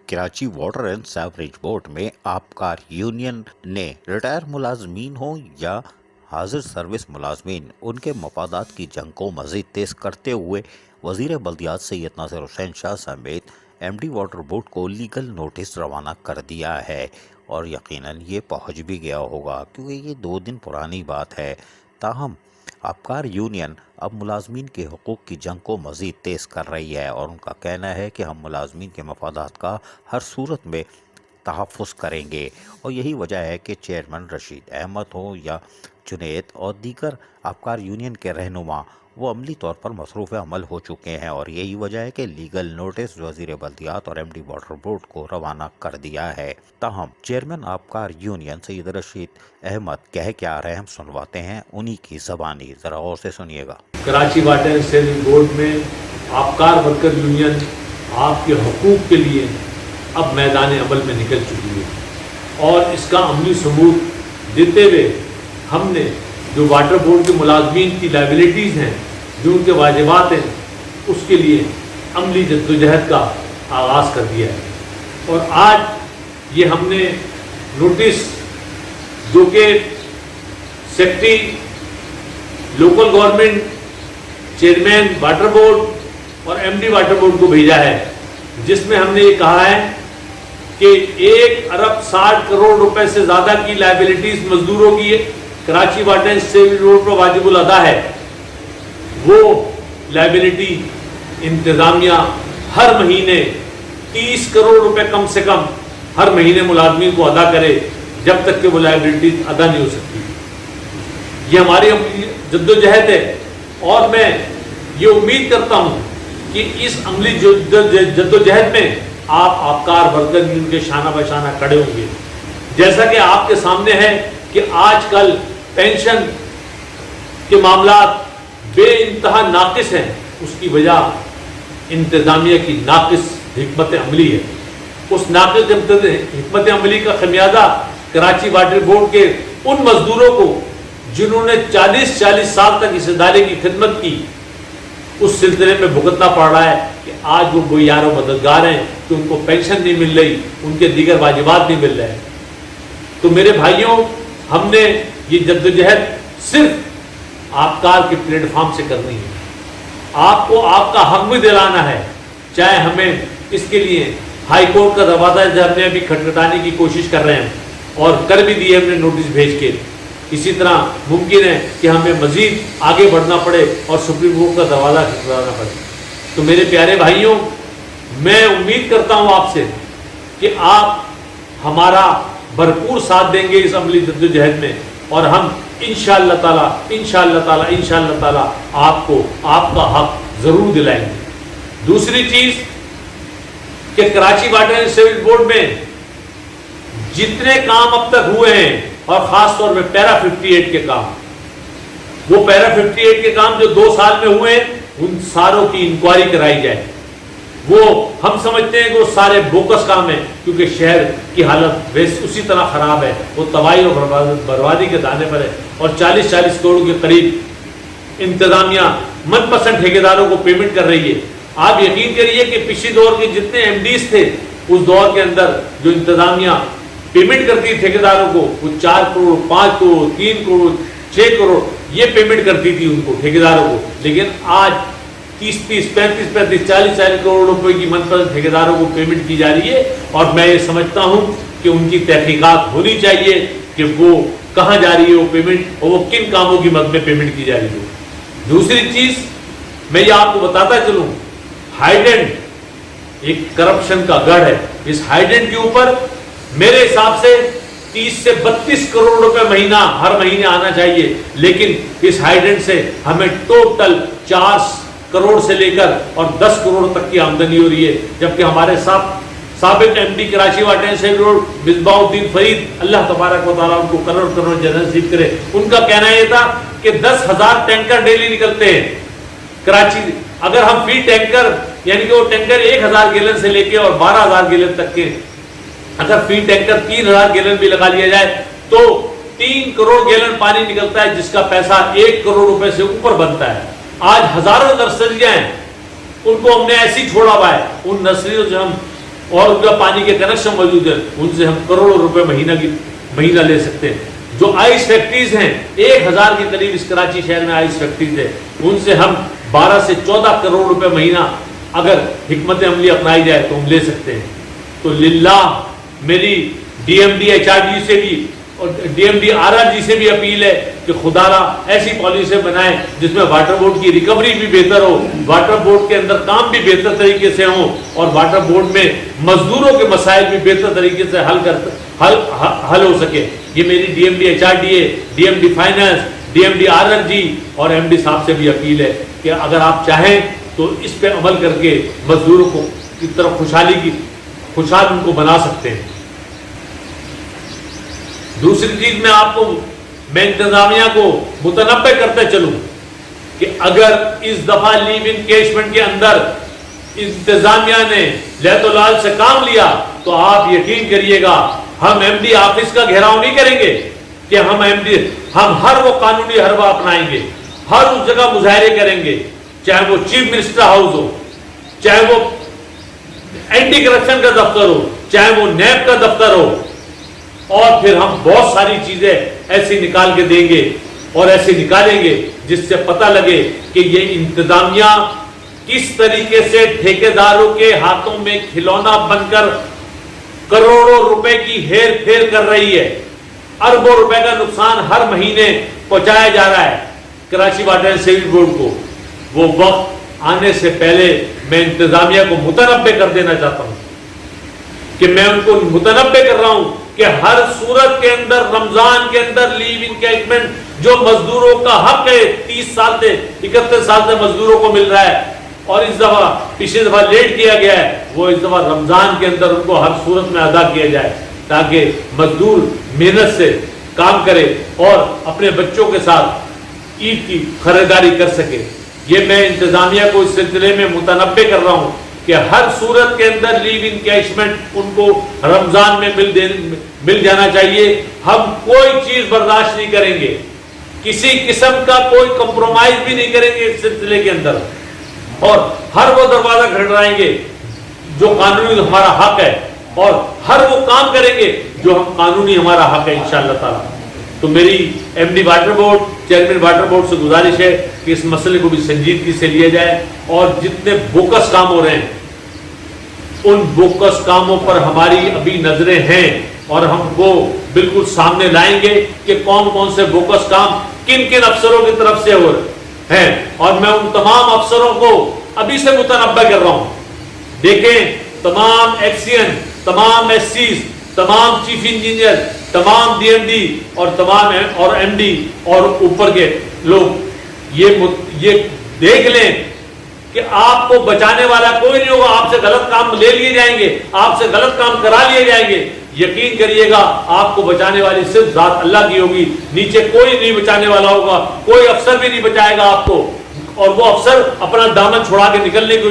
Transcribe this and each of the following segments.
Karachi water and sewerage board میں آبکار union نے retire ملازمین ہوں یا حاضر سروس ملازمین ان کے مفادات کی جنگ کو مزید تیز کرتے ہوئے وزیر بلدیات سید ناصر حسین شاہ سمیت ایم ڈی واٹر بورڈ کو لیگل نوٹس روانہ کر دیا ہے، اور یقیناً یہ پہنچ بھی گیا ہوگا کیونکہ یہ 2 دن پرانی بات ہے۔ تاہم آبکار یونین اب ملازمین کے حقوق کی جنگ کو مزید تیز کر رہی ہے، اور ان کا کہنا ہے کہ ہم ملازمین کے مفادات کا ہر صورت میں تحفظ کریں گے، اور یہی وجہ ہے کہ چیئرمین رشید احمد ہوں یا جنید اور دیگر آبکار یونین کے رہنما وہ عملی طور پر مصروف عمل ہو چکے ہیں، اور یہی وجہ ہے کہ لیگل نوٹس وزیر بلدیات اور ایم ڈی واٹر بورڈ کو روانہ کر دیا ہے۔ تاہم چیئرمین آبکار یونین سید رشید احمد کہہ کیا رہے ہم سنواتے ہیں انہی کی زبانی، ذرا غور سے سنیے گا۔ Karachi water and sewerage board میں آبکار ورکر یونین آپ کے حقوق کے لیے اب میدان عمل میں نکل چکی ہے، اور اس کا عملی ثبوت دیتے ہوئے ہم نے جو واٹر بورڈ کے ملازمین کی لائبلٹیز ہیں، جو ان کے واجبات ہیں، اس کے لیے عملی جدوجہد کا آغاز کر دیا ہے۔ اور آج یہ ہم نے نوٹس جو کہ secretary local government, chairman water board اور ایم ڈی واٹر بورڈ کو بھیجا ہے، جس میں ہم نے یہ کہا ہے کہ 1 ارب 60 کروڑ روپے سے زیادہ کی لائبلٹیز مزدوروں کی Karachi water and sewerage board پر واجب الادا ہے، وہ لائبلٹی انتظامیہ ہر مہینے 30 کروڑ روپے کم سے کم ہر مہینے ملازمین کو ادا کرے، جب تک کہ وہ لائبلٹیز ادا نہیں ہو سکتی۔ یہ ہماری جدوجہد ہے، اور میں یہ امید کرتا ہوں کہ اس عملی جدوجہد میں آپ آبکار ورکر یونین کے شانہ بشانہ کھڑے ہوں گے۔ جیسا کہ آپ کے سامنے ہے کہ آج کل پینشن کے معاملات بے انتہا ناقص ہیں، اس کی وجہ انتظامیہ کی ناقص حکمت عملی ہے۔ اس ناقص حکمت عملی کا خمیازہ کراچی واٹر بورڈ کے ان مزدوروں کو جنہوں نے 40 سال تک اس ادارے کی خدمت کی، اس سلسلے میں بھگتنا پڑ رہا ہے کہ آج وہ بویار و مددگار ہیں کہ ان کو پینشن نہیں مل رہی، ان کے دیگر واجبات نہیں مل رہے۔ تو میرے بھائیوں، ہم نے یہ جدوجہد صرف آبکار کے پلیٹ فارم سے کرنی ہے۔ آپ کو آپ کا حق بھی دلانا ہے، چاہے ہمیں اس کے لیے ہائی کورٹ کا دروازہ ہم نے ابھی کھٹکھٹانے کی کوشش کر رہے ہیں، اور کر بھی دیے ہم نے نوٹس بھیج کے۔ اسی طرح ممکن ہے کہ ہمیں مزید آگے بڑھنا پڑے اور سپریم کورٹ کا دروازہ کھٹکھٹانا پڑے۔ تو میرے پیارے بھائیوں، میں امید کرتا ہوں آپ سے کہ آپ ہمارا بھرپور ساتھ دیں گے اس عملی جدوجہد میں، اور ہم انشاءاللہ تعالیٰ آپ کو آپ کا حق ضرور دلائیں گے۔ دوسری چیز کہ Karachi water and sewerage board میں جتنے کام اب تک ہوئے ہیں، اور خاص طور پہ پیرا 58 کے کام، وہ پیرا 58 کے کام جو 2 سال میں ہوئے ہیں، ان ساروں کی انکوائری کرائی جائے۔ وہ ہم سمجھتے ہیں کہ وہ سارے بوکس کام ہیں، کیونکہ شہر کی حالت اسی طرح خراب ہے، وہ تباہی اور بربادی کے دانے پر ہے، اور 40 کروڑ کے قریب انتظامیہ من پسند ٹھیکیداروں کو پیمنٹ کر رہی ہے۔ آپ یقین کریے کہ پچھلی دور کے جتنے ایم ڈیز تھے، اس دور کے اندر جو انتظامیہ پیمنٹ کرتی تھی ٹھیکیداروں کو، وہ 4 کروڑ 5 کروڑ 3 کروڑ 6 کروڑ یہ پیمنٹ کرتی تھی ان کو، ٹھیکیداروں کو۔ لیکن آج 30 35 40 کروڑ روپے کی منفرد ٹھیکیداروں کو پیمنٹ کی جا رہی ہے، اور میں یہ سمجھتا ہوں کہ ان کی تحقیقات ہونی چاہیے کہ وہ کہاں جا رہی ہے وہ پیمنٹ، اور وہ کن کاموں کی مد میں پیمنٹ کی جا رہی ہے۔ دوسری چیز میں یہ آپ کو بتاتا چلوں، ہائیڈنٹ ایک کرپشن کا گڑھ ہے۔ اس ہائیڈنٹ کے اوپر میرے حساب سے 30 سے 32 کروڑ روپے مہینہ ہر مہینے آنا چاہیے، لیکن اس ہائیڈنٹ سے ہمیں ٹوٹل 4 کروڑ سے لے کر اور 10 کروڑ تک کی آمدنی ہو رہی ہے، جبکہ ہمارے سابق M D Karachi water and sewerage board Misbahuddin Farid, اللہ تبارک و تعالیٰ ان کو کروڑ جنت نصیب کرے، ان کا کہنا یہ تھا کہ 10,000 ٹینکر ڈیلی نکلتے ہیں کراچی۔ اگر ہم فی ٹینکر یعنی کہ وہ ٹینکر 1,000 گیلن سے لے کے اور 12,000 گیلن تک کے، اگر فی ٹینکر 3,000 گیلن بھی لگا لیا جائے تو 3 کروڑ گیلن پانی نکلتا ہے، جس کا پیسہ 1 کروڑ روپے سے اوپر بنتا ہے۔ آج ہزاروں نرسریاں ہیں، ان کو ہم نے ایسی چھوڑا ہوا ہے، ان نرسریوں سے ہم اور ان کا پانی کے کنیکشن موجود ہیں، ان سے ہم کروڑوں روپے مہینہ لے سکتے ہیں۔ جو آئس فیکٹریز ہیں 1000 کے قریب اس کراچی شہر میں آئس فیکٹریز ہیں، ان سے ہم 12 سے 14 کروڑ روپے مہینہ اگر حکمت عملی اپنائی جائے تو ہم لے سکتے ہیں۔ تو للہ میری D M D H R D سے بھی اور D M D R R G سے بھی اپیل ہے کہ خدا را ایسی پالیسی بنائیں جس میں واٹر بورڈ کی ریکوری بھی بہتر ہو، واٹر بورڈ کے اندر کام بھی بہتر طریقے سے ہوں، اور واٹر بورڈ میں مزدوروں کے مسائل بھی بہتر طریقے سے حل ہو سکے۔ یہ میری D M D H R D A, D M D finance, D M D R R G اور ایم ڈی صاحب سے بھی اپیل ہے کہ اگر آپ چاہیں تو اس پہ عمل کر کے مزدوروں کو کی طرف خوشحال ان کو بنا سکتے ہیں۔ دوسری چیز میں انتظامیہ کو متنبع کرتے چلوں کہ اگر اس دفعہ لیو انکیشمنٹ کے اندر انتظامیہ نے لہت و لال سے کام لیا تو آپ یقین کریے گا ہم ایم ڈی آفس کا گھیراؤ نہیں کریں گے کہ ہم ہر وہ قانونی حربہ اپنائیں گے، ہر اس جگہ مظاہرے کریں گے، چاہے وہ چیف منسٹر ہاؤس ہو، چاہے وہ اینٹی کرپشن کا دفتر ہو، چاہے وہ نیب کا دفتر ہو، اور پھر ہم بہت ساری چیزیں ایسی نکال کے دیں گے اور ایسے نکالیں گے جس سے پتہ لگے کہ یہ انتظامیہ کس طریقے سے ٹھیکیداروں کے ہاتھوں میں کھلونا بن کر کروڑوں روپے کی ہیر پھیر کر رہی ہے، اربوں روپے کا نقصان ہر مہینے پہنچایا جا رہا ہے Karachi water and sewerage board کو۔ وہ وقت آنے سے پہلے میں انتظامیہ کو متنبع کر دینا چاہتا ہوں کہ میں ان کو متنبع کر رہا ہوں کہ ہر صورت کے اندر رمضان کے اندر لیو انکیجمنٹ جو مزدوروں کا حق ہے 30 سال سے 31 سال سے مزدوروں کو مل رہا ہے، اور اس دفعہ پچھلی دفعہ لیٹ کیا گیا ہے، وہ اس دفعہ رمضان کے اندر ان کو ہر صورت میں ادا کیا جائے تاکہ مزدور محنت سے کام کرے اور اپنے بچوں کے ساتھ عید کی خریداری کر سکے۔ یہ میں انتظامیہ کو اس سلسلے میں متنبع کر رہا ہوں کہ ہر صورت کے اندر لیو انکیشمنٹ ان کو رمضان میں مل جانا چاہیے۔ ہم کوئی چیز برداشت نہیں کریں گے، کسی قسم کا کوئی کمپرومائز بھی نہیں کریں گے اس سلسلے کے اندر، اور ہر وہ دروازہ کھٹکھٹائیں گے جو قانونی ہمارا حق ہے، اور ہر وہ کام کریں گے جو ہم قانونی ہمارا حق ہے انشاءاللہ تعالی۔ تو میری M D water board, chairman water board سے گزارش ہے کہ اس مسئلے کو بھی سنجیدگی سے لیا جائے، اور جتنے بوکس کام ہو رہے ہیں ان بوکس کاموں پر ہماری ابھی نظریں ہیں، اور ہم وہ بالکل سامنے لائیں گے کہ کون کون سے بوکس کام کن کن افسروں کی طرف سے ہو رہے ہیں، اور میں ان تمام افسروں کو ابھی سے متنبع کر رہا ہوں۔ دیکھیں تمام ایکسین، تمام ایس سیز، تمام چیف انجینئر، تمام ڈی ایم ڈی اور تمام اور ایم ڈی اور اوپر کے لوگ یہ دیکھ لیں کہ آپ کو بچانے والا کوئی نہیں ہوگا، آپ سے غلط کام لے لیے جائیں گے، آپ سے غلط کام کرا لیے جائیں گے۔ یقین کریے گا آپ کو بچانے والی صرف ذات اللہ کی ہوگی، نیچے کوئی نہیں بچانے والا ہوگا، کوئی افسر بھی نہیں بچائے گا آپ کو، اور وہ افسر اپنا دامن چھڑا کے نکلنے کو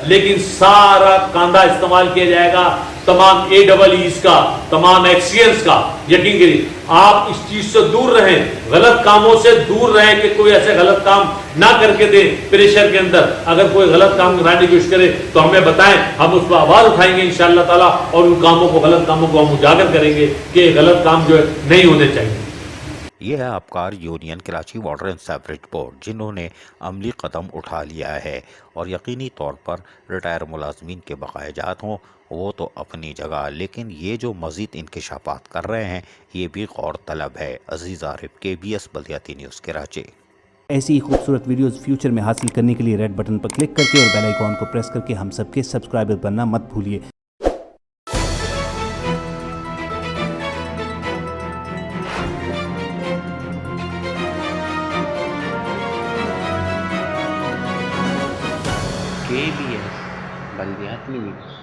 لیکن سارا کاندھا استعمال کیا جائے گا تمام اے ڈبل ایز کا، تمام ایکسیئنس کا۔ یقین کریے آپ اس چیز سے دور رہیں، غلط کاموں سے دور رہیں کہ کوئی ایسے غلط کام نہ کر کے دیں پریشر کے اندر۔ اگر کوئی غلط کام کرانے کی کوشش کرے تو ہمیں بتائیں، ہم اس پر آواز اٹھائیں گے انشاءاللہ تعالیٰ، اور ان کاموں کو، غلط کاموں کو ہم اجاگر کریں گے کہ یہ غلط کام جو ہے نہیں ہونے چاہیے۔ یہ ہے آبکار union Karachi water and sewerage board, جنہوں نے عملی قدم اٹھا لیا ہے، اور یقینی طور پر ریٹائر ملازمین کے بقایا جات ہوں وہ تو اپنی جگہ، لیکن یہ جو مزید انکشافات کر رہے ہیں یہ بھی غور طلب ہے۔ عزیز عارف، KBS بلدیاتی نیوز کراچی۔ ایسی ہی خوبصورت ویڈیوز فیوچر میں حاصل کرنے کے لیے ریڈ بٹن پر کلک کر کے اور بیل آئیکن کو پریس کر کے ہم سب کے سبسکرائبر بننا مت بھولیے۔ KBS بلدیاتی نیوز۔